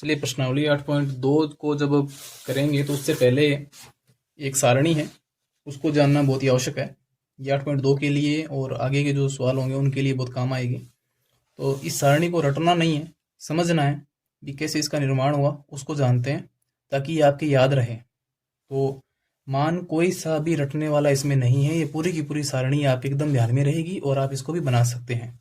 चलिए प्रश्नावली 8.2 को जब करेंगे तो उससे पहले एक सारणी है, उसको जानना बहुत ही आवश्यक है। ये 8.2 के लिए और आगे के जो सवाल होंगे उनके लिए बहुत काम आएगी। तो इस सारणी को रटना नहीं है, समझना है कि कैसे इसका निर्माण हुआ, उसको जानते हैं ताकि ये आपके याद रहे। तो मान कोई सा भी रटने वाला इसमें नहीं है, ये पूरी की पूरी सारणी आप एकदम ध्यान में रहेगी और आप इसको भी बना सकते हैं।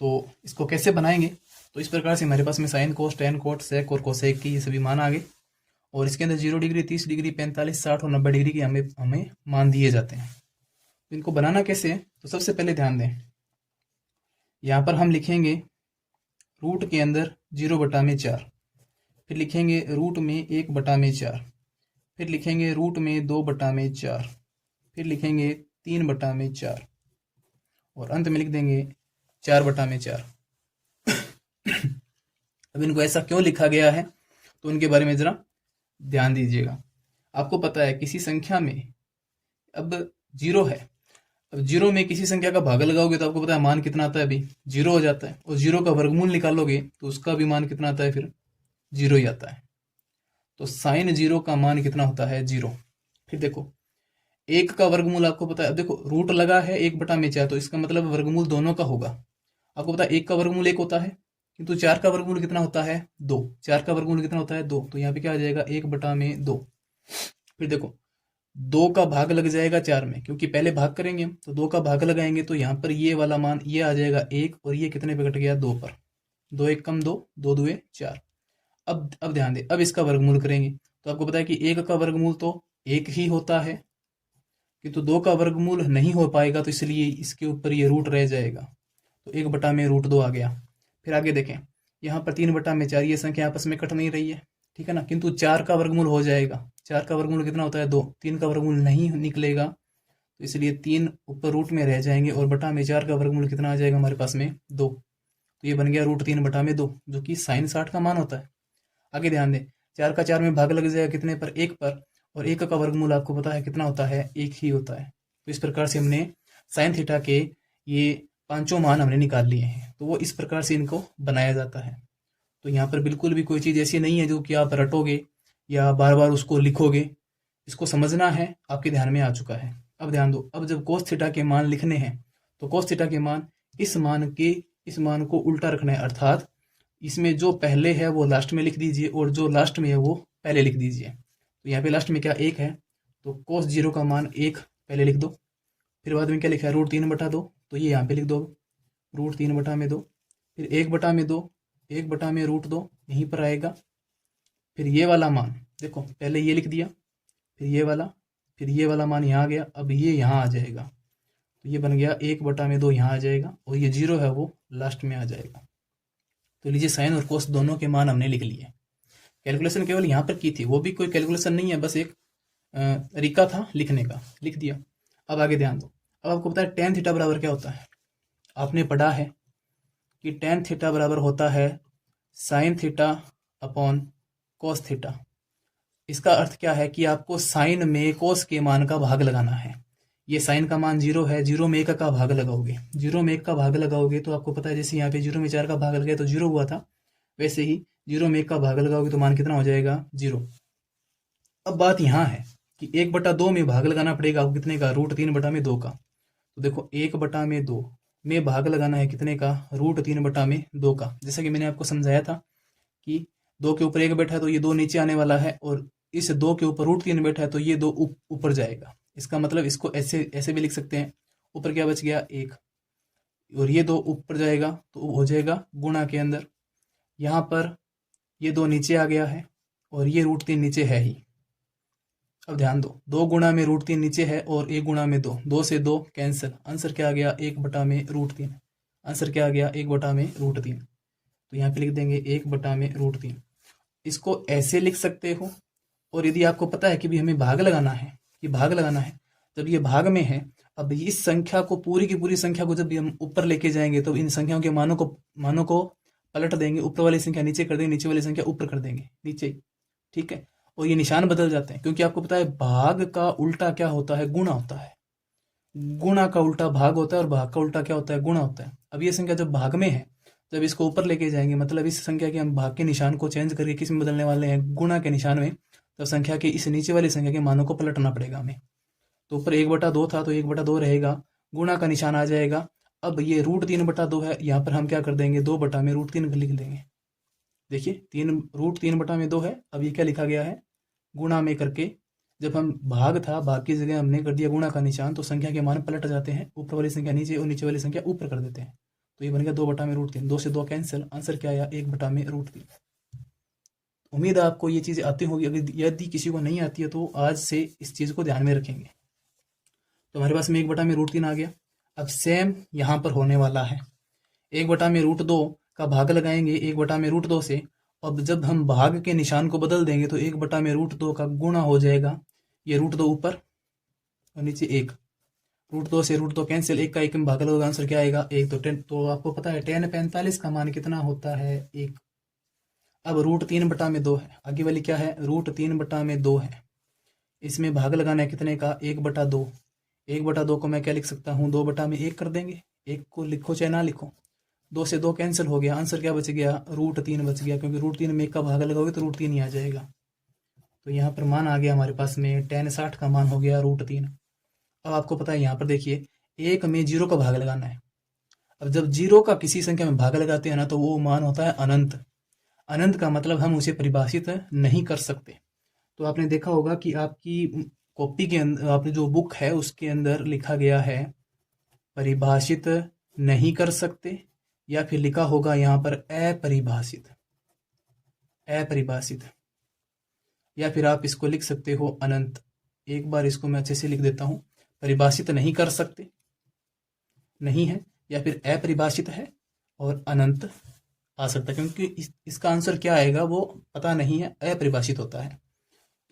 तो इसको कैसे बनाएंगे? तो इस प्रकार से हमारे पास में sine cos tan cot sec और कोसेक की ये सभी मान आ गए और इसके अंदर 0 डिग्री 30 डिग्री 45 60 और 90 डिग्री के हमें मान दिए जाते हैं। तो इनको बनाना कैसे है? तो सबसे पहले ध्यान दें, यहाँ पर हम लिखेंगे रूट के अंदर 0/4, फिर लिखेंगे रूट में 1/4, फिर लिखेंगे रूट में 2/4, फिर लिखेंगे 3/4 और अंत में लिख देंगे 4/4। अब इनको ऐसा क्यों लिखा गया है तो इनके बारे में जरा ध्यान दीजिएगा। आपको पता है किसी संख्या में अब 0 है, अब 0 में किसी संख्या का भाग लगाओगे तो आपको पता है मान कितना आता है, अभी 0 हो जाता है। और 0 का वर्गमूल निकालोगे तो उसका भी मान कितना आता है, फिर 0 ही आता है। तो साइन 0 का मान कितना होता है, 0। फिर देखो 1 का वर्गमूल आपको पता है, अब देखो रूट लगा है 1/4 तो इसका मतलब वर्गमूल दोनों का होगा। आपको पता है 1 का वर्गमूल 1 होता है, किंतु 4 का वर्गमूल कितना होता है, 2। 4 का वर्गमूल कितना होता है, 2। तो यहाँ पे क्या आ जाएगा, 1/2। फिर देखो 2 का भाग लग जाएगा 4 में, क्योंकि पहले भाग करेंगे तो 2 का भाग लगाएंगे तो यहाँ पर ये वाला मान ये आ जाएगा 1 और ये कितने पे कट गया, 2 पर। 2 1 कम 2, 2 2 4। अब ध्यान दे, अब इसका वर्गमूल करेंगे तो आपको पता है कि 1 का वर्गमूल तो 1 ही होता है, किंतु 2 का वर्गमूल नहीं हो पाएगा तो इसलिए इसके ऊपर ये रूट रह जाएगा। तो 1/√2 आ गया। फिर आगे देखें, यहाँ पर 3/4, ये संख्या आपस में कट नहीं रही है, ठीक है ना, किंतु 4 का वर्गमूल हो जाएगा। 4 का वर्गमूल कितना होता है, 2। 3 का वर्गमूल नहीं निकलेगा तो इसलिए 3 ऊपर रूट में रह जाएंगे और बटा में 4 का वर्गमूल कितना आ जाएगा हमारे पास में, 2। तो ये बन गया √3/2 जो कि साइन 60 का मान होता है। आगे ध्यान दें, 4 का 4 में भाग लग जाएगा कितने पर, 1 पर, और 1 का वर्गमूल आपको पता है कितना होता है, 1 ही होता है। तो इस प्रकार से हमने साइन थीटा के ये पांचों मान हमने निकाल लिए हैं। तो वो इस प्रकार से इनको बनाया जाता है। तो यहाँ पर बिल्कुल भी कोई चीज़ ऐसी नहीं है जो कि आप रटोगे या बार बार उसको लिखोगे, इसको समझना है, आपके ध्यान में आ चुका है। अब ध्यान दो, अब जब कोस थीटा के मान लिखने हैं तो कोस थीटा के मान इस मान को उल्टा रखना है, अर्थात इसमें जो पहले है वो लास्ट में लिख दीजिए और जो लास्ट में है वो पहले लिख दीजिए। तो यहाँ पे लास्ट में क्या 1 है, तो कोस 0 का मान 1 पहले लिख दो। फिर बाद में क्या लिखा है, √3/2, तो ये यहाँ पे लिख दो √3/2। फिर 1/2, 1/√2 यहीं पर आएगा। फिर ये वाला मान देखो, पहले ये लिख दिया, फिर ये वाला मान यहाँ आ गया, अब ये यहाँ आ जाएगा। तो ये बन गया 1/2 यहाँ आ जाएगा और ये 0 है वो लास्ट में आ जाएगा। तो लीजिए साइन और कोस दोनों के मान हमने लिख लिए। कैलकुलेशन केवल यहाँ पर की थी, वो भी कोई कैलकुलेशन नहीं है, बस एक तरीका था लिखने का, लिख दिया। अब आगे ध्यान दो, अब आपको पता है टेन थीटा बराबर क्या होता है। आपने पढ़ा है कि टेन थीटा बराबर होता है sine theta upon cos theta. इसका अर्थ क्या है कि आपको साइन में कोस के मान का भाग लगाना है। ये साइन का मान 0 है, 0 में 1 का भाग लगाओगे, 0 में 1 का भाग लगाओगे तो आपको पता है जैसे यहाँ पे 0 में 4 का भाग लगे तो 0 हुआ था, वैसे ही 0 में 1 का भाग लगाओगे तो मान कितना हो जाएगा, 0। अब बात यहाँ है कि 1/2 में भाग लगाना पड़ेगा आपको, कितने का, √3/2 का। तो देखो 1/2 में भाग लगाना है कितने का, √3/2 का। जैसा कि मैंने आपको समझाया था कि 2 के ऊपर 1 बैठा है तो ये 2 नीचे आने वाला है, और इस 2 के ऊपर √3 बैठा है तो ये 2 ऊपर जाएगा। इसका मतलब इसको ऐसे भी लिख सकते हैं, ऊपर क्या बच गया, 1, और ये 2 ऊपर जाएगा तो हो जाएगा गुणा के अंदर। यहाँ पर ये 2 नीचे आ गया है और ये √3 नीचे है ही। अब ध्यान दो, 2 गुणा में √3 नीचे है और 1 गुणा में 2, 2 से 2 कैंसिल, आंसर क्या आ गया, 1/√3। आंसर क्या आ गया, 1/√3। तो यहाँ पे लिख देंगे 1/√3। इसको ऐसे लिख सकते हो, और यदि आपको पता है कि भी हमें भाग लगाना है, जब ये भाग में है, अब इस संख्या को पूरी की पूरी संख्या को जब भी हम ऊपर लेके जाएंगे तो इन संख्याओं के मानों को पलट देंगे, ऊपर वाली संख्या नीचे कर देंगे, नीचे वाली संख्या ऊपर कर देंगे, नीचे, ठीक है। और ये निशान बदल जाते हैं, क्योंकि आपको पता है भाग का उल्टा क्या होता है, गुणा होता है। गुणा का उल्टा भाग होता है और भाग का उल्टा क्या होता है, गुणा होता है। अब ये संख्या जब भाग में है जब इसको ऊपर लेके जाएंगे, मतलब इस संख्या के हम भाग के निशान को चेंज करके किस में बदलने वाले हैं, गुणा के निशान में, तब संख्या के इस नीचे वाली संख्या के मानों को पलटना पड़ेगा हमें। तो ऊपर 1/2 था तो 1/2 रहेगा, गुणा का निशान आ जाएगा। अब ये √3/2 है, यहाँ पर हम क्या कर देंगे, 2 बटा में √3 लिख देंगे। देखिए √3/2 है। अब ये क्या लिखा गया है, गुणा में करके, जब हम भाग था, भाग की जगह हमने कर दिया गुणा का निशान, तो संख्या के मान पलट जाते हैं, ऊपर वाली संख्या नीचे और नीचे वाली संख्या ऊपर कर देते हैं। तो ये बन गया 2 बटा में √3, 2 से 2 कैंसिल, आंसर क्या आया, 1 बटा में √3। उम्मीद है आपको ये चीज़ें आती होगी, अगर यदि किसी को नहीं आती है तो आज से इस चीज़ को ध्यान में रखेंगे। तो हमारे पास में 1 बटा में √3 आ गया। अब सेम यहाँ पर होने वाला है, 1 बटा में √2 का भाग लगाएंगे 1 बटा में √2 से। अब जब हम भाग के निशान को बदल देंगे तो 1 बटा में √2 का गुणा हो जाएगा, ये √2 ऊपर और नीचे 1, √2 से √2 कैंसिल, 1 का 1 में भाग लगेगा, आंसर क्या आएगा, 1। तो 10, तो आपको पता है tan 45 का मान कितना होता है, 1। अब √3/2 है, आगे वाली क्या है, √3/2 है। इसमें भाग लगाना है कितने का, 1/2। 1/2 को मैं क्या लिख सकता हूँ, 2 बटा में 1 कर देंगे, 1 को लिखो चाहे ना लिखो, 2 से 2 कैंसिल हो गया, आंसर क्या बच गया, √3 बच गया, क्योंकि √3 में 1 का भाग लगाओगे तो √3 ही आ जाएगा। तो यहाँ पर मान आ गया हमारे पास में, tan 60 का मान हो गया √3। अब आपको पता है यहाँ पर देखिए, 1 में 0 का भाग लगाना है। अब जब 0 का किसी संख्या में भाग लगाते हैं ना, तो वो मान होता है अनंत। अनंत का मतलब हम उसे परिभाषित नहीं कर सकते। तो आपने देखा होगा कि आपकी कॉपी के अंदर, आपने जो बुक है उसके अंदर लिखा गया है परिभाषित नहीं कर सकते, या फिर लिखा होगा यहाँ पर अपरिभाषित, अपरिभाषित, या फिर आप इसको लिख सकते हो अनंत। एक बार इसको मैं अच्छे से लिख देता हूँ, परिभाषित नहीं कर सकते नहीं है, या फिर अपरिभाषित है, और अनंत आ सकता है, क्योंकि इसका आंसर क्या आएगा वो पता नहीं है, अपरिभाषित होता है।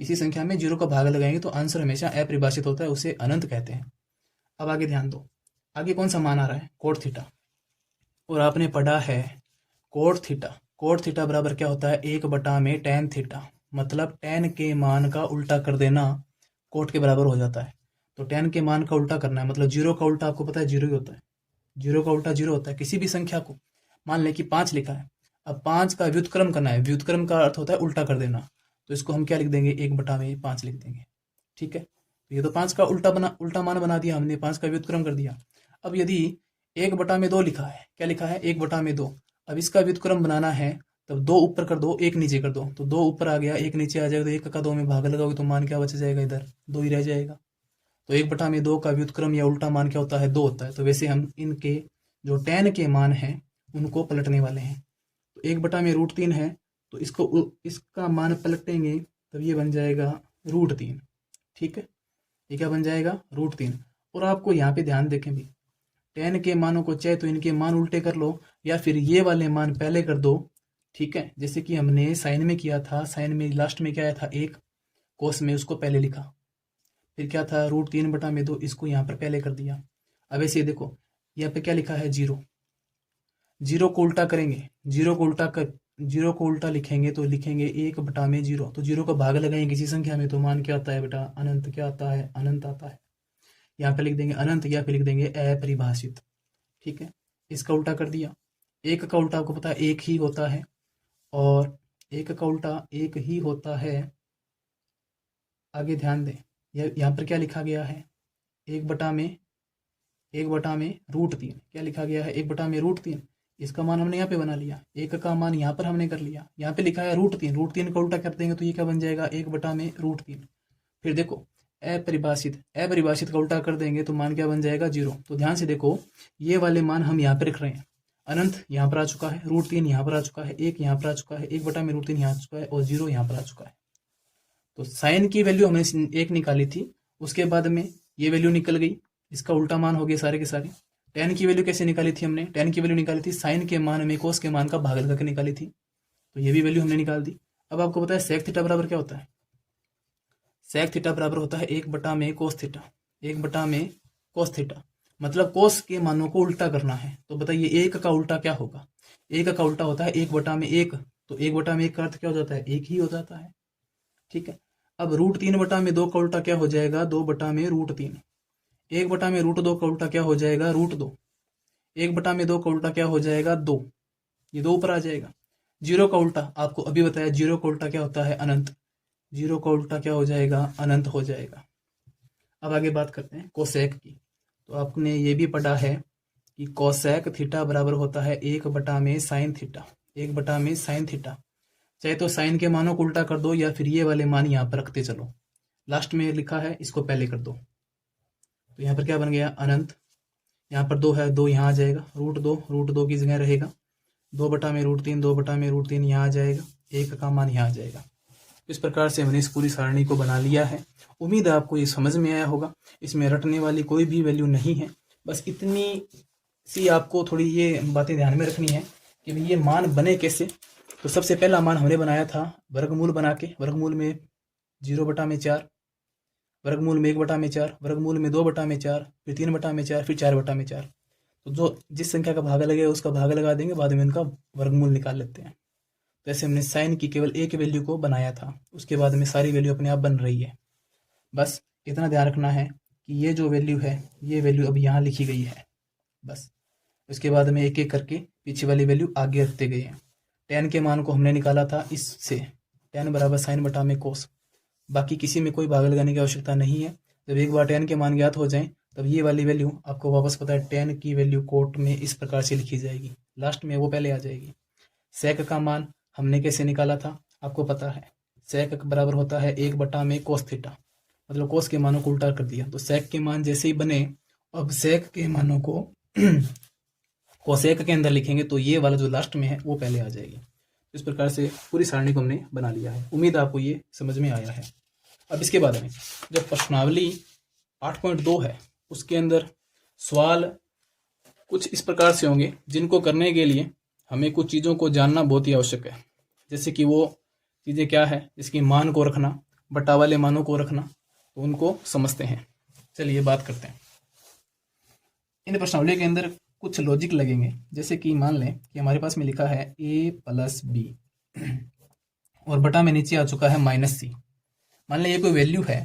किसी संख्या में 0 का भाग लगाएंगे तो आंसर हमेशा अपरिभाषित होता है, उसे अनंत कहते हैं। अब आगे ध्यान दो, आगे कौन सा मान आ रहा है, कोट थीटा। और आपने पढ़ा है कोट थीटा, कोट थीटा बराबर क्या होता है, 1 बटा में tan थीटा, मतलब tan के मान का उल्टा कर देना कोट के बराबर हो जाता है। तो tan के मान का उल्टा करना है, मतलब 0 का उल्टा आपको पता है 0 ही होता है, 0 का उल्टा 0 होता है। किसी भी संख्या को, मान लें कि 5 लिखा है, अब 5 का व्युत्क्रम करना है, व्युत्क्रम का अर्थ होता है उल्टा कर देना, तो इसको हम क्या लिख देंगे, 1 बटा में 5 लिख देंगे। ठीक है, तो ये तो 5 का उल्टा मान बना दिया हमने, 5 का व्युत्क्रम कर दिया। अब यदि 1 बटा में 2 लिखा है, क्या लिखा है, 1 बटा में 2, अब इसका व्युत्क्रम बनाना है, तब 2 ऊपर कर दो 1 नीचे कर दो, तो 2 ऊपर आ गया 1 नीचे आ जाएगा, तो 1 का 2 में भाग लगाओगे तो मान क्या बच जाएगा, इधर 2 ही रह जाएगा। तो 1 बटा में 2 का व्युत्क्रम या उल्टा मान क्या होता है, 2 होता है। तो वैसे हम इनके जो tan के मान हैं उनको पलटने वाले हैं। तो 1 बटा में √3 है, तो इसका मान पलटेंगे तब ये बन जाएगा √3। ठीक है, ये क्या बन जाएगा, √3। और आपको यहाँ पे ध्यान देखें भी, tan के मानों को चाहे तो इनके मान उल्टे कर लो, या फिर ये वाले मान पहले कर दो। ठीक है, जैसे कि हमने साइन में किया था, साइन में लास्ट में क्या आया था 1, कोस में उसको पहले लिखा, फिर क्या था √3/2, इसको यहाँ पर पहले कर दिया। अब ऐसे देखो, यहाँ पे क्या लिखा है 0, 0 को उल्टा करेंगे, 0 को उल्टा लिखेंगे तो लिखेंगे 1 बटा में 0, तो 0 का भाग लगाएंगे किसी संख्या में तो मान क्या आता है बेटा, अनंत। क्या आता है, अनंत आता है। यहाँ पे लिख देंगे अनंत, या फिर लिख देंगे अपरिभाषित। ठीक है, इसका उल्टा कर दिया, 1 का उल्टा आपको पता है 1 ही होता है, और 1 का उल्टा 1 ही होता है। आगे ध्यान दें, यहाँ पर क्या लिखा गया है, 1 बटा में √3, क्या लिखा गया है, 1 बटा में √3, इसका मान हमने यहाँ पे बना लिया, 1 का मान यहाँ पर हमने कर लिया, यहाँ पे लिखा है √3 का उल्टा कर देंगे तो ये क्या बन जाएगा, 1 बटा में √3। फिर देखो अपरिभाषित का उल्टा कर देंगे तो मान क्या बन जाएगा, 0। तो ध्यान से देखो, ये वाले मान हम यहाँ पे रख रहे हैं, अनंत यहाँ पर आ चुका है, √3 यहाँ पर आ चुका है, 1 यहाँ पर आ चुका है, 1 बटा में √3 यहाँ आ चुका है, और 0 यहाँ पर आ चुका है। तो साइन की वैल्यू हमने 1 निकाली थी, उसके बाद में ये वैल्यू निकल गई, इसका उल्टा मान हो गया सारे के सारे। tan की वैल्यू कैसे निकाली थी हमने, tan की वैल्यू निकाली थी साइन के मान में कोस के मान का भाग लगा के निकाली थी, तो ये भी वैल्यू हमने निकाल दी। अब आपको पता है सेक थीटा बराबर क्या होता है, सेक थीटा बराबर होता है 1 बटा में कोस थीटा, 1 बटा में कोस थीटा, मतलब कोस के मानों को उल्टा करना है। तो बताइए 1 का उल्टा क्या होगा, 1 का उल्टा होता है 1 बटा में 1, तो 1 बटा में 1 का अर्थ क्या हो जाता है, 1 ही हो जाता है। ठीक है, अब √3/2 का उल्टा क्या हो जाएगा, 2 बटा में √3, 1 बटा में √2 का उल्टा क्या हो जाएगा, √2, 1 बटा में 2 का उल्टा क्या हो जाएगा, 2, ये 2 ऊपर आ जाएगा। 0 का उल्टा आपको अभी बताया, 0 का उल्टा क्या होता है? अनंत। 0 का उल्टा क्या हो जाएगा? अनंत हो जाएगा। अब आगे बात करते हैं कोसेक की। तो आपने ये भी पढ़ा है कि कोसेक थीटा बराबर होता है 1/sin थीटा। 1/sin theta. चाहे तो साइन के मानों को उल्टा कर दो या फिर ये वाले मान यहाँ पर रखते चलो। लास्ट में लिखा है, इसको पहले कर दो। तो यहाँ पर क्या बन गया? अनंत। यहाँ पर 2 है, 2 यहाँ आ जाएगा। √2 की जगह रहेगा 2/√3, 2/√3 यहाँ आ जाएगा। 1 का मान यहाँ आ जाएगा। इस प्रकार से हमने इस पूरी सारणी को बना लिया है। उम्मीद है आपको ये समझ में आया होगा। इसमें रटने वाली कोई भी वैल्यू नहीं है, बस इतनी सी आपको थोड़ी ये बातें ध्यान में रखनी है कि ये मान बने कैसे। तो सबसे पहला मान हमने बनाया था वर्गमूल बना के। वर्गमूल में 0/4, वर्गमूल में 1/4, वर्गमूल में 2/4, फिर 3/4, फिर 4/4। तो जो जिस संख्या का भाग लगेगा उसका भाग लगा देंगे, बाद में उनका वर्गमूल निकाल लेते हैं। तो ऐसे हमने साइन की केवल एक वैल्यू को बनाया था, उसके बाद में सारी वैल्यू अपने आप बन रही है। बस इतना ध्यान रखना है कि ये जो वैल्यू है, ये वैल्यू अब यहाँ लिखी गई है। बस उसके बाद में एक एक करके पीछे वाली वैल्यू आगे रखते गए हैं। tan के मान को हमने निकाला था इससे, tan बराबर साइन बटा में कोस। बाकी किसी में कोई भाग लगाने की आवश्यकता नहीं है। जब एक बार tan के मान ज्ञात हो जाएं, तब ये वाली वैल्यू आपको वापस पता है tan की वैल्यू कोट में इस प्रकार से लिखी जाएगी, लास्ट में वो पहले आ जाएगी। सेक का मान हमने कैसे निकाला था आपको पता है। सेक बराबर होता है 1/cos थीटा, मतलब कोस के मानों को उल्टा कर दिया। तो सेक के मान जैसे ही बने, अब सेक के मानों को कोसेक के अंदर लिखेंगे तो ये वाला जो लास्ट में है वो पहले आ जाएगी। इस प्रकार से पूरी सारणी को हमने बना लिया है। उम्मीद आपको ये समझ में आया है। अब इसके बाद में जब प्रश्नावली 8.2 है, उसके अंदर सवाल कुछ इस प्रकार से होंगे जिनको करने के लिए हमें कुछ चीज़ों को जानना बहुत ही आवश्यक है। जैसे कि वो चीज़ें क्या है, जिसकी मान को रखना, बटा वाले मानों को रखना, तो उनको समझते हैं। चलिए बात करते हैं। इन प्रश्नावली के अंदर कुछ लॉजिक लगेंगे। जैसे कि मान लें कि हमारे पास में लिखा है a+b और बटा में नीचे आ चुका है -c। मान लें ये कोई वैल्यू है,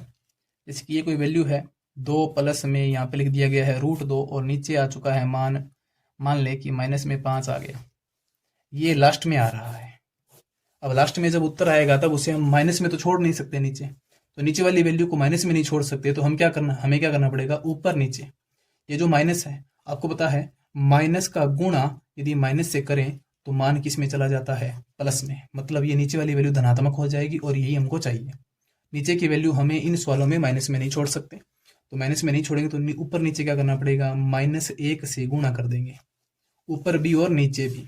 जैसे कि ये कोई वैल्यू है 2 प्लस में यहाँ पे लिख दिया गया है √2 और नीचे आ चुका है मान लें कि -5 आ गया। ये लास्ट में आ रहा है। अब लास्ट में जब उत्तर आएगा तब उसे हम माइनस में तो छोड़ नहीं सकते नीचे, तो नीचे वाली वैल्यू को माइनस में नहीं छोड़ सकते, तो हमें क्या करना पड़ेगा, ऊपर नीचे। ये जो माइनस है आपको पता है, माइनस का गुणा यदि माइनस से करें तो मान किस में चला जाता है, प्लस में। मतलब ये नीचे वाली वैल्यू धनात्मक हो जाएगी और यही हमको चाहिए। नीचे की वैल्यू हमें इन सवालों में माइनस में नहीं छोड़ सकते, तो माइनस में नहीं छोड़ेंगे तो ऊपर नीचे क्या करना पड़ेगा, -1 से गुणा कर देंगे। ऊपर भी और नीचे भी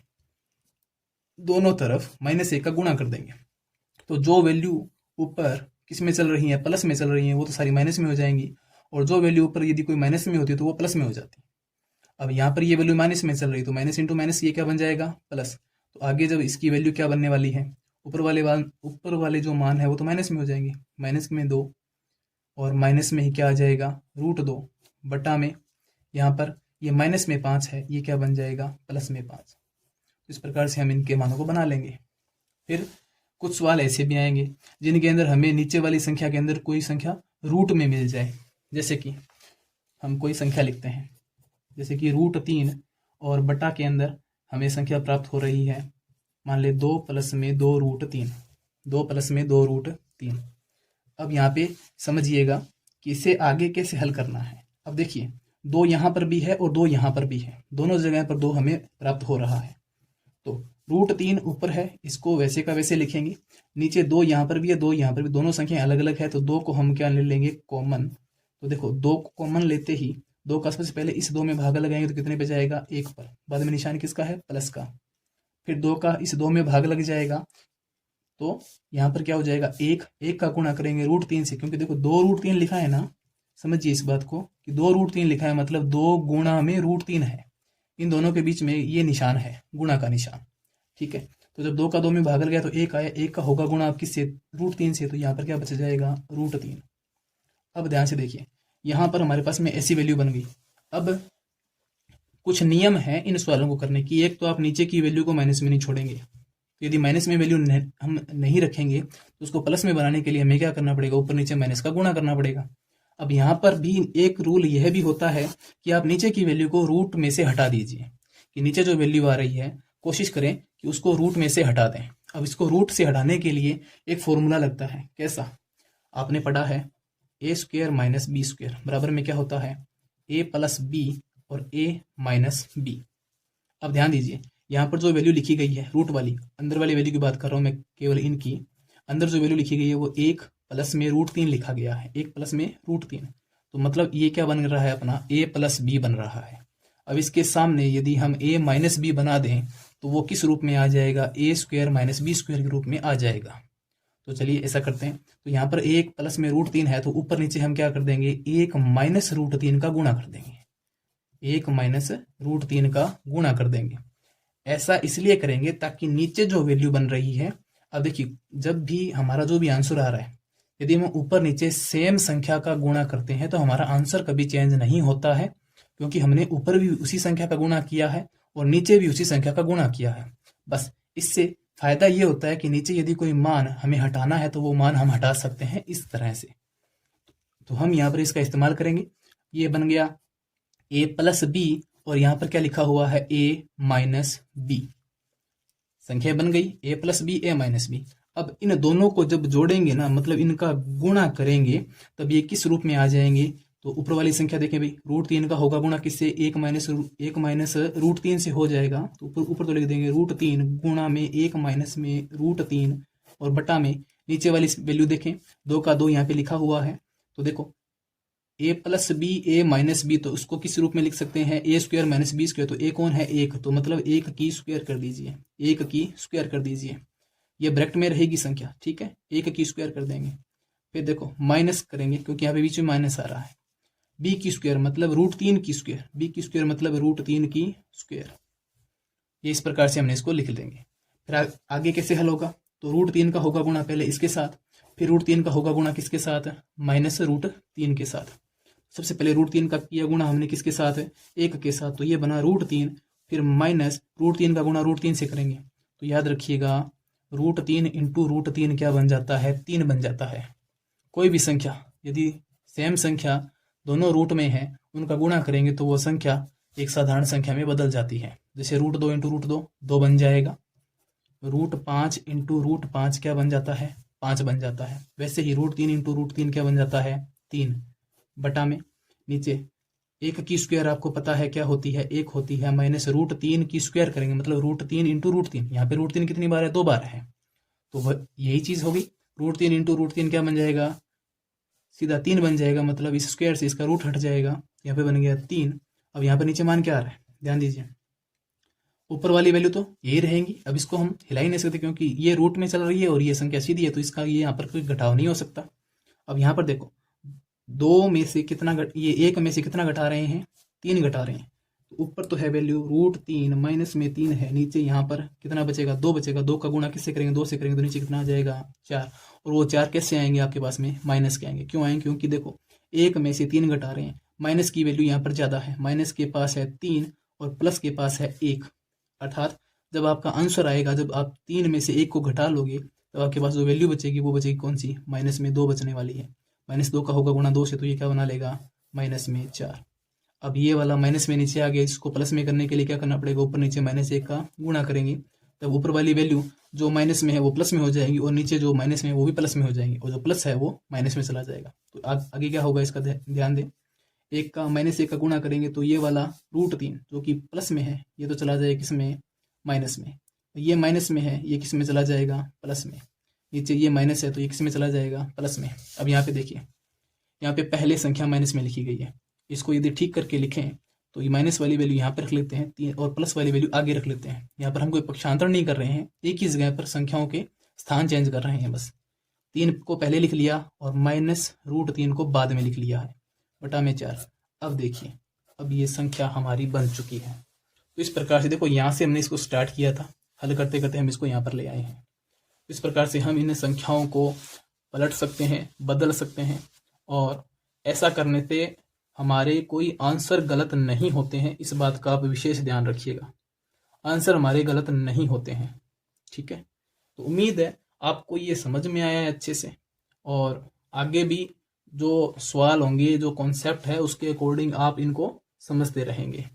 दोनों तरफ -1 का गुणा कर देंगे। तो जो वैल्यू ऊपर किस में चल रही है, प्लस में चल रही है, वो तो सारी माइनस में हो जाएंगी। और जो वैल्यू ऊपर यदि कोई माइनस में होती है तो वो प्लस में हो जाती है। अब यहाँ पर ये वैल्यू माइनस में चल रही, तो माइनस इंटू माइनस ये क्या बन जाएगा, प्लस। तो आगे जब इसकी वैल्यू क्या बनने वाली है, ऊपर वाले जो मान है वो तो माइनस में हो जाएंगे। माइनस में 2 और माइनस में ही क्या आ जाएगा, √2 बटा में यहाँ पर ये माइनस में 5 है, ये क्या बन जाएगा, प्लस में 5। इस प्रकार से हम इनके मानों को बना लेंगे। फिर कुछ सवाल ऐसे भी आएंगे जिनके अंदर हमें नीचे वाली संख्या के अंदर कोई संख्या रूट में मिल जाए। जैसे कि हम कोई संख्या लिखते हैं, जैसे कि √3 और बटा के अंदर हमें संख्या प्राप्त हो रही है, मान ले 2 प्लस में 2√3, 2 प्लस में 2√3। अब यहाँ पे समझिएगा कि इसे आगे कैसे हल करना है। अब देखिए 2 यहाँ पर भी है और 2 यहाँ पर भी है, दोनों जगह पर 2 हमें प्राप्त हो रहा है। तो √3 ऊपर है, इसको वैसे का वैसे लिखेंगे। नीचे 2 यहाँ पर भी है, 2 यहाँ पर भी, दोनों संख्या अलग अलग है, तो 2 को हम क्या ले लेंगे, कॉमन। तो देखो 2 को कॉमन लेते ही 2 का सबसे पहले इस 2 में भाग लगाएंगे तो कितने पे जाएगा, 1 पर। बाद में निशान किसका है, प्लस का। फिर 2 का इस 2 में भाग लग जाएगा तो यहाँ पर क्या हो जाएगा, 1 का गुणा करेंगे √3 से, क्योंकि देखो 2√3 लिखा है ना, समझिए इस बात को कि 2√3 लिखा है मतलब 2 गुणा में √3 है। इन दोनों के बीच में ये निशान है, गुणा का निशान, ठीक है। तो जब 2 का 2 में भाग लग गया तो 1 आया, 1 का होगा गुणा आप किससे, √3 से, तो यहाँ पर क्या बच जाएगा, √3। अब ध्यान से देखिए, यहाँ पर हमारे पास में ऐसी वैल्यू बन गई। अब कुछ नियम है इन सवालों को करने की। एक तो आप नीचे की वैल्यू को माइनस में नहीं छोड़ेंगे, तो यदि माइनस में वैल्यू हम नहीं रखेंगे तो उसको प्लस में बनाने के लिए हमें क्या करना पड़ेगा, ऊपर नीचे माइनस का गुणा करना पड़ेगा। अब यहाँ पर भी एक रूल यह भी होता है कि आप नीचे की वैल्यू को रूट में से हटा दीजिए, कि नीचे जो वैल्यू आ रही है कोशिश करें कि उसको रूट में से हटा दें। अब इसको रूट से हटाने के लिए एक फॉर्मूला लगता है। कैसा? आपने पढ़ा है ए स्क्वायर माइनस बी स्क्वायर बराबर में क्या होता है? ए प्लस बी और ए माइनस बी। अब ध्यान दीजिए, यहाँ पर जो वैल्यू लिखी गई है रूट वाली, अंदर वाली वैल्यू की बात कर रहा हूँ मैं केवल इनकी। अंदर जो वैल्यू लिखी गई है वो 1 प्लस में √3 लिखा गया है, 1 प्लस में √3। तो मतलब ये क्या बन रहा है अपना? a प्लस बी बन रहा है। अब इसके सामने यदि हम a माइनस बी बना दें तो वो किस रूप में आ जाएगा? ए स्क्वायर माइनस बी स्क्वायर के रूप में आ जाएगा। तो चलिए ऐसा करते हैं। तो यहाँ पर 1 प्लस में √3 है तो ऊपर नीचे हम क्या कर देंगे? 1 माइनस √3 का गुणा कर देंगे, 1 माइनस √3 का गुणा कर देंगे। ऐसा इसलिए करेंगे ताकि नीचे जो वैल्यू बन रही है, अब देखिए जब भी हमारा जो भी आंसर आ रहा है, यदि हम ऊपर नीचे सेम संख्या का गुणा करते हैं तो हमारा आंसर कभी चेंज नहीं होता है, क्योंकि हमने ऊपर भी उसी संख्या का गुणा किया है और नीचे भी उसी संख्या का गुणा किया है। बस इससे फायदा ये होता है कि नीचे यदि कोई मान हमें हटाना है तो वो मान हम हटा सकते हैं इस तरह से। तो हम यहाँ पर इसका इस्तेमाल करेंगे। ये बन गया ए प्लस बी और यहाँ पर क्या लिखा हुआ है? ए माइनस बी। संख्या बन गई ए प्लस बी, ए माइनस बी। अब इन दोनों को जब जोड़ेंगे ना, मतलब इनका गुणा करेंगे, तब ये किस रूप में आ जाएंगे? तो ऊपर वाली संख्या देखें भाई, √3 का होगा गुणा किससे? 1 माइनस √3 से हो जाएगा। तो ऊपर तो लिख देंगे √3 गुणा में 1 माइनस में √3 और बटा में नीचे वाली वैल्यू देखें, 2 का 2 यहाँ पे लिखा हुआ है। तो देखो ए प्लस बी, ए माइनस बी, तो उसको किस रूप में लिख सकते हैं? ए स्क्वायर माइनस बी स्क्वायर। तो ए कौन है? 1, तो मतलब 1 की स्क्वायर कर दीजिए, 1 की स्क्वायर कर दीजिए। ये ब्रैकेट में रहेगी संख्या, ठीक है, 1 की स्क्वायर कर देंगे। फिर देखो माइनस करेंगे क्योंकि यहाँ पे बीच में माइनस आ रहा है। बी की स्क्वायर मतलब √3 की स्क्वायर, बी की स्क्वायर मतलब √3 की स्क्वायर। ये इस प्रकार से हमने इसको लिख देंगे। फिर आगे कैसे हल होगा? तो √3 का होगा गुणा पहले इसके साथ, फिर √3 का होगा गुणा किसके साथ? माइनस √3 के साथ। सबसे पहले √3 का किया गुणा हमने किसके साथ? 1 के साथ, तो ये बना √3, फिर माइनस √3 का गुणा √3 से करेंगे। तो याद रखिएगा √3 इंटू √3 क्या बन जाता है? 3 बन जाता है। कोई भी संख्या यदि सेम संख्या दोनों रूट में है, उनका गुणा करेंगे तो वो संख्या एक साधारण संख्या में बदल जाती है। जैसे √2 इंटू √2 2 बन जाएगा, √5 इंटू √5 क्या बन जाता है? 5 बन जाता है। वैसे ही √3 इंटू √3 क्या बन जाता है? 3 बटा में नीचे 1 की स्क्वायर आपको पता है क्या होती है? 1 होती है, माइनस √3 की स्क्वायर करेंगे मतलब √3 इंटू √3। यहाँ पे √3 कितनी बार है? 2 बार है, तो वह यही चीज होगी। √3 इंटू √3 क्या बन जाएगा? सीधा 3 बन जाएगा, मतलब इस स्क्वायर से इसका रूट हट जाएगा, यहाँ पे बन गया 3। अब यहाँ पे नीचे मान क्या आ रहा है? ध्यान दीजिए, ऊपर वाली वैल्यू तो यही रहेंगी। अब इसको हम हिला ही नहीं सकते क्योंकि ये रूट में चल रही है और ये संख्या सीधी है, तो इसका ये यहाँ पर कोई घटाव नहीं हो सकता। अब यहाँ पर देखो 2 में से कितना ये 1 में से कितना घटा रहे हैं? 3 घटा रहे हैं। तो ऊपर तो है वैल्यू √3, माइनस में 3 है, नीचे यहाँ पर कितना बचेगा? 2 बचेगा। 2 का गुणा किससे करेंगे? 2 से करेंगे तो नीचे कितना आ जाएगा? 4। और वो 4 कैसे आएंगे आपके पास में? माइनस के आएंगे। क्यों आएंगे? क्योंकि देखो 1 में से 3 घटा रहे हैं, माइनस की वैल्यू यहाँ पर ज्यादा है, माइनस के पास है 3 और प्लस के पास है 1। अर्थात जब आपका आंसर आएगा, जब आप 3 में से 1 को घटा लोगे तो आपके पास जो वैल्यू बचेगी वो बचेगी कौन सी? माइनस में 2 बचने वाली है। -2 का होगा गुणा 2 से, तो ये क्या बना लेगा? -4। अब ये वाला माइनस में नीचे आ गया, इसको प्लस में करने के लिए क्या करना पड़ेगा? ऊपर नीचे -1 का गुणा करेंगे, तब ऊपर वाली वैल्यू जो माइनस में है वो प्लस में हो जाएगी और नीचे जो माइनस में है वो भी प्लस में हो जाएंगी और जो प्लस है वो माइनस में चला जाएगा। तो आगे क्या होगा इसका ध्यान दें। 1 का -1 का गुणा करेंगे तो ये वाला √3 जो कि प्लस में है ये तो चला जाएगा किसमें? माइनस में। ये माइनस में है, ये किस में चला जाएगा? प्लस में। नीचे ये माइनस है तो ये किस में चला जाएगा? प्लस में। अब यहाँ पे देखिए, यहाँ पे पहले संख्या माइनस में लिखी गई है, इसको यदि ठीक करके लिखें तो ये माइनस वाली वैल्यू यहाँ पर रख लेते हैं 3 और प्लस वाली वैल्यू आगे रख लेते हैं। यहाँ पर हम कोई पक्षांतर नहीं कर रहे हैं, एक ही जगह पर संख्याओं के स्थान चेंज कर रहे हैं बस। 3 को पहले लिख लिया और -√3 को बाद में लिख लिया है, बटा में 4। अब देखिए, अब ये संख्या हमारी बन चुकी है। तो इस प्रकार से देखो, यहाँ से हमने इसको स्टार्ट किया था, हल करते करते हम इसको यहाँ पर ले आए हैं। इस प्रकार से हम इन संख्याओं को पलट सकते हैं, बदल सकते हैं, और ऐसा करने से हमारे कोई आंसर गलत नहीं होते हैं। इस बात का आप विशेष ध्यान रखिएगा, आंसर हमारे गलत नहीं होते हैं। ठीक है, तो उम्मीद है आपको ये समझ में आया है अच्छे से, और आगे भी जो सवाल होंगे, जो कॉन्सेप्ट है, उसके अकॉर्डिंग आप इनको समझते रहेंगे।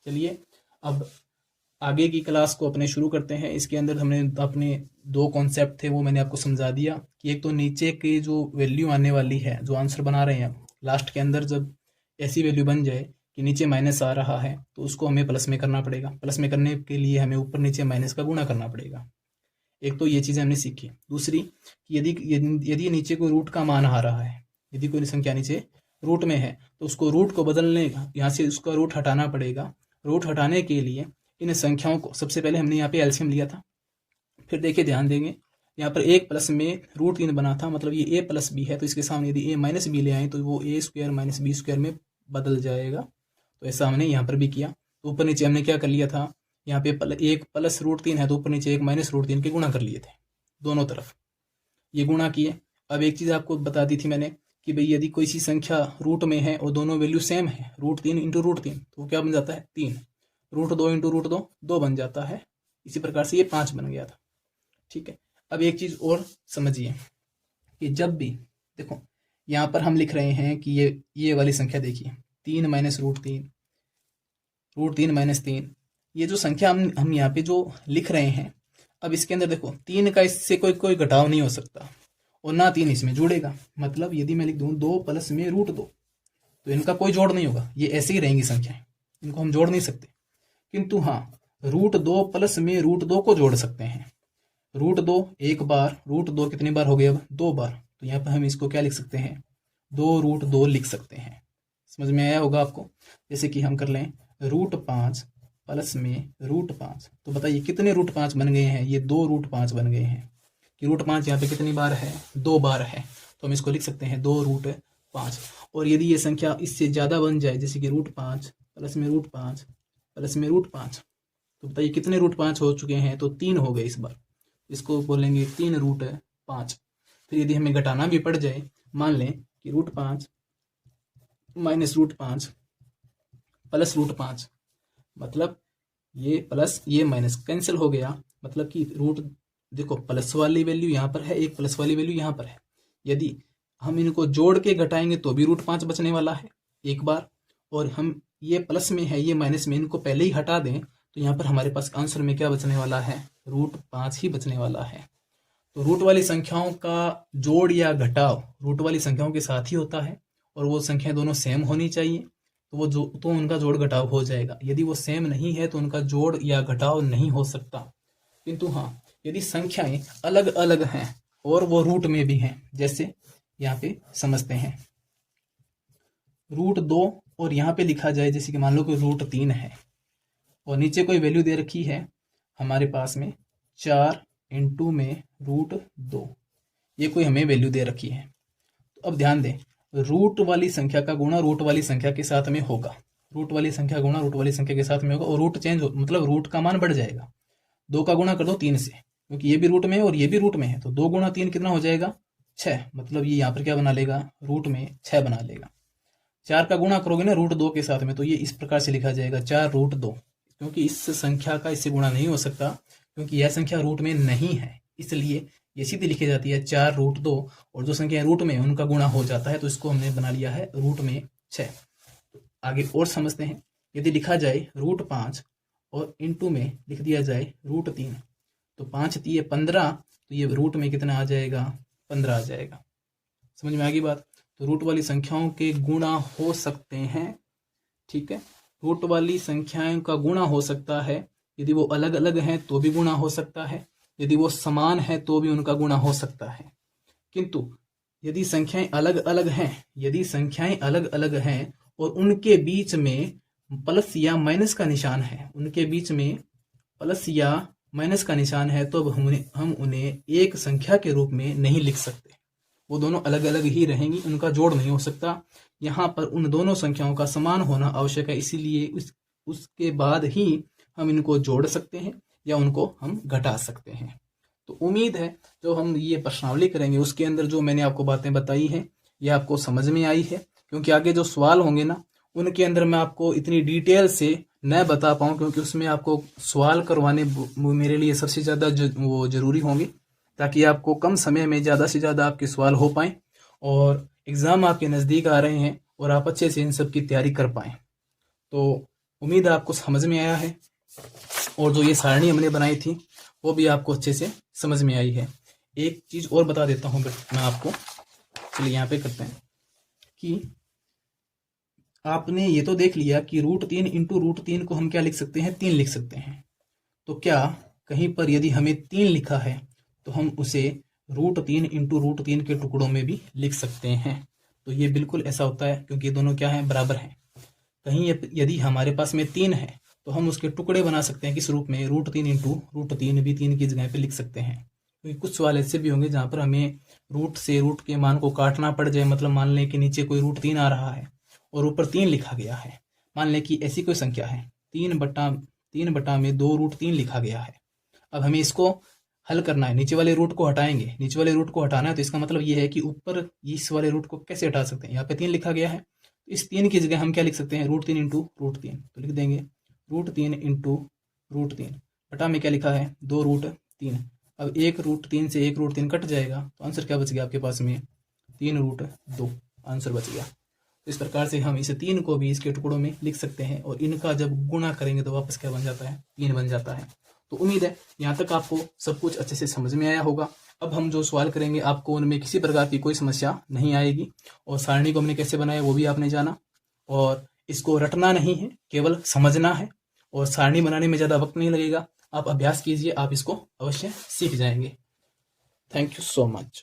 चलिए, अब आगे की क्लास को अपने शुरू करते हैं। इसके अंदर हमने अपने 2 कॉन्सेप्ट थे वो मैंने आपको समझा दिया कि एक तो नीचे की जो वैल्यू आने वाली है, जो आंसर बना रहे हैं लास्ट के अंदर, जब ऐसी वैल्यू बन जाए कि नीचे माइनस आ रहा है तो उसको हमें प्लस में करना पड़ेगा। प्लस में करने के लिए हमें ऊपर नीचे माइनस का गुणा करना पड़ेगा। एक तो ये चीज़ें हमने सीखी। दूसरी, यदि यदि नीचे कोई रूट का मान आ रहा है, यदि कोई संख्या नीचे रूट में है तो उसको रूट को बदलने, यहाँ से उसका रूट हटाना पड़ेगा। रूट हटाने के लिए इन संख्याओं को, सबसे पहले हमने यहाँ पे एलसीएम लिया था। फिर देखिए, ध्यान देंगे, यहाँ पर 1 प्लस में √3 बना था, मतलब ये a प्लस बी है, तो इसके सामने यदि a माइनस बी ले आए तो वो a² माइनस b² में बदल जाएगा। तो ऐसा हमने यहाँ पर भी किया। तो ऊपर नीचे हमने क्या कर लिया था, यहाँ पे 1 प्लस √3 है तो ऊपर नीचे 1 माइनस √3 के गुणा कर लिए थे, दोनों तरफ ये गुणा किए। अब एक चीज़ आपको बता दी थी मैंने कि भाई यदि कोई सी संख्या रूट में है और दोनों वैल्यू सेम है, √3 इंटू √3, तो क्या बन जाता है 3। √2 इंटू √2 2 बन जाता है। इसी प्रकार से ये 5 बन गया था। ठीक है। अब एक चीज़ और समझिए कि जब भी देखो यहाँ पर हम लिख रहे हैं कि ये वाली संख्या देखिए, 3 माइनस √3, √3 माइनस 3, ये जो संख्या हम यहाँ पे जो लिख रहे हैं, अब इसके अंदर देखो 3 का इससे कोई घटाव नहीं हो सकता और ना 3 इसमें जुड़ेगा। मतलब यदि मैं लिख दूं 2 प्लस में √2, तो इनका कोई जोड़ नहीं होगा, ये ऐसे ही रहेंगी संख्याएं, इनको हम जोड़ नहीं सकते। किंतु हाँ, √2 प्लस में √2 को जोड़ सकते हैं। √2 एक बार, √2 कितनी बार हो गया, अब 2 बार, तो यहाँ पर हम इसको क्या लिख सकते हैं, 2√2 लिख सकते हैं। समझ में आया होगा आपको। जैसे कि हम कर लें √5 प्लस में √5, तो बताइए कितने √5 बन गए हैं, ये 2 √5 बन गए हैं। कि √5 यहाँ पे कितनी बार है, 2 बार है, तो हम इसको लिख सकते हैं 2 √5। और यदि ये संख्या इससे ज़्यादा बन जाए, जैसे कि √5 प्लस में √5 प्लस में √5, तो बताइए कितने √5 हो चुके हैं, तो 3 हो गए इस बार, इसको बोलेंगे 3 √5। फिर यदि हमें घटाना भी पड़ जाए, मान लें कि √5 माइनस √5 प्लस √5, मतलब ये प्लस ये माइनस कैंसिल हो गया। मतलब कि देखो प्लस वाली वैल्यू यहाँ पर है, एक प्लस वाली वैल्यू यहाँ पर है। यदि हम इनको जोड़ के घटाएंगे तो भी √5 बचने वाला है एक बार, और हम ये प्लस में है ये माइनस में, इनको पहले ही हटा दें तो यहाँ पर हमारे पास आंसर में क्या बचने वाला है, √5 ही बचने वाला है। तो रूट वाली संख्याओं का जोड़ या घटाव रूट वाली संख्याओं के साथ ही होता है, और वो संख्याएं दोनों सेम होनी चाहिए, तो उनका जोड़ घटाव हो जाएगा। यदि वो सेम नहीं है तो उनका जोड़ या घटाव नहीं हो सकता। किंतु हाँ, यदि संख्याएं अलग अलग हैं और वो रूट में भी हैं, जैसे यहाँ पे समझते हैं √2 और यहाँ पे लिखा जाए, जैसे कि मान लो कोई √3 है और नीचे कोई वैल्यू दे रखी है हमारे पास में 4 इंटू में √2, ये कोई हमें वैल्यू दे रखी है। तो अब ध्यान दें, रूट वाली संख्या का गुणा रूट वाली संख्या के साथ में होगा, रूट वाली संख्या गुणा रूट वाली संख्या के साथ में होगा, और रूट चेंज मतलब रूट का मान बढ़ जाएगा। 2 का गुणा कर दो 3 से, क्योंकि ये भी रूट में है और ये भी रूट में है, तो 2 गुणा 3 कितना हो जाएगा, 6। मतलब ये यहाँ पर क्या बना लेगा, रूट में 6 बना लेगा। 4 का गुणा करोगे ना √2 के साथ में, तो ये इस प्रकार से लिखा जाएगा 4 √2, क्योंकि इस संख्या का इससे गुणा नहीं हो सकता, क्योंकि यह संख्या रूट में नहीं है, इसलिए ये सीधी लिखी जाती है 4 √2, और जो संख्या रूट में उनका गुणा हो जाता है, तो इसको हमने बना लिया है रूट में 6। आगे और समझते हैं, यदि लिखा जाए √5 और इंटू में लिख दिया जाए √3, तो 5 3 15, तो ये रूट में कितना आ जाएगा, 15 आ जाएगा। समझ में आ गई बात। तो रूट वाली संख्याओं के गुणा हो सकते हैं, ठीक है, रूट वाली संख्याओं का गुणा हो सकता है। यदि वो अलग अलग हैं तो भी गुणा हो सकता है, यदि वो समान है तो भी उनका गुणा हो सकता है। किंतु यदि संख्याएं अलग अलग हैं, यदि संख्याएं अलग अलग हैं और उनके बीच में प्लस या माइनस का निशान है, उनके बीच में प्लस या माइनस का निशान है, तो हम उन्हें एक संख्या के रूप में नहीं लिख सकते। वो दोनों अलग अलग ही रहेंगी, उनका जोड़ नहीं हो सकता। यहाँ पर उन दोनों संख्याओं का समान होना आवश्यक है, इसीलिए उसके बाद ही हम इनको जोड़ सकते हैं या उनको हम घटा सकते हैं। तो उम्मीद है जो हम ये प्रश्नावली करेंगे उसके अंदर जो मैंने आपको बातें बताई हैं ये आपको समझ में आई है, क्योंकि आगे जो सवाल होंगे ना उनके अंदर मैं आपको इतनी डिटेल से न बता पाऊँ, क्योंकि उसमें आपको सवाल करवाने मेरे लिए सबसे ज़्यादा वो ज़रूरी होंगे, ताकि आपको कम समय में ज़्यादा से ज़्यादा आपके सवाल हो पाएँ और एग्ज़ाम आपके नज़दीक आ रहे हैं और आप अच्छे से इन सब की तैयारी कर पाएँ। तो उम्मीद है आपको समझ में आया है। और जो ये सारणी हमने बनाई थी वो भी आपको अच्छे से समझ में आई है। एक चीज और बता देता हूँ मैं आपको, चलिए यहाँ पे करते हैं कि आपने ये तो देख लिया कि √3 इंटू √3 को हम क्या लिख सकते हैं, 3 लिख सकते हैं। तो क्या कहीं पर यदि हमें 3 लिखा है तो हम उसे √3 इंटू √3 के टुकड़ों में भी लिख सकते हैं। तो ये बिल्कुल ऐसा होता है क्योंकि ये दोनों क्या है, बराबर हैं। कहीं यदि हमारे पास में 3 है तो हम उसके टुकड़े बना सकते हैं किस रूप में, √3 इंटू √3 भी 3 की जगह पे लिख सकते हैं। क्योंकि कुछ सवाल ऐसे भी होंगे जहाँ पर हमें रूट से रूट के मान को काटना पड़ जाए। मतलब मान लें कि नीचे कोई √3 आ रहा है और ऊपर 3 लिखा गया है। मान लें कि ऐसी कोई संख्या है 3 बटा में 2√3 लिखा गया है। अब हमें इसको हल करना है, नीचे वाले रूट को हटाएंगे, नीचे वाले रूट को हटाना है। तो इसका मतलब ये है कि ऊपर इस वाले रूट को कैसे हटा सकते हैं, यहाँ पे 3 लिखा गया है, तो इस 3 की जगह हम क्या लिख सकते हैं, √3 इंटू √3। तो लिख देंगे √3 इंटू √3 बटा में क्या लिखा है, 2√3। अब एक √3 से एक √3 कट जाएगा तो आंसर क्या बच गया आपके पास में, 3√2 आंसर बच गया। तो इस प्रकार से हम इस 3 को भी इसके टुकड़ों में लिख सकते हैं और इनका जब गुणा करेंगे तो वापस क्या बन जाता है, 3 बन जाता है। तो उम्मीद है यहाँ तक आपको सब कुछ अच्छे से समझ में आया होगा। अब हम जो सवाल करेंगे आपको उनमें किसी प्रकार की कोई समस्या नहीं आएगी। और सारणी को हमने कैसे बनाया वो भी आपने जाना, और इसको रटना नहीं है, केवल समझना है। और सारणी बनाने में ज़्यादा वक्त नहीं लगेगा, आप अभ्यास कीजिए, आप इसको अवश्य सीख जाएंगे। Thank you so much.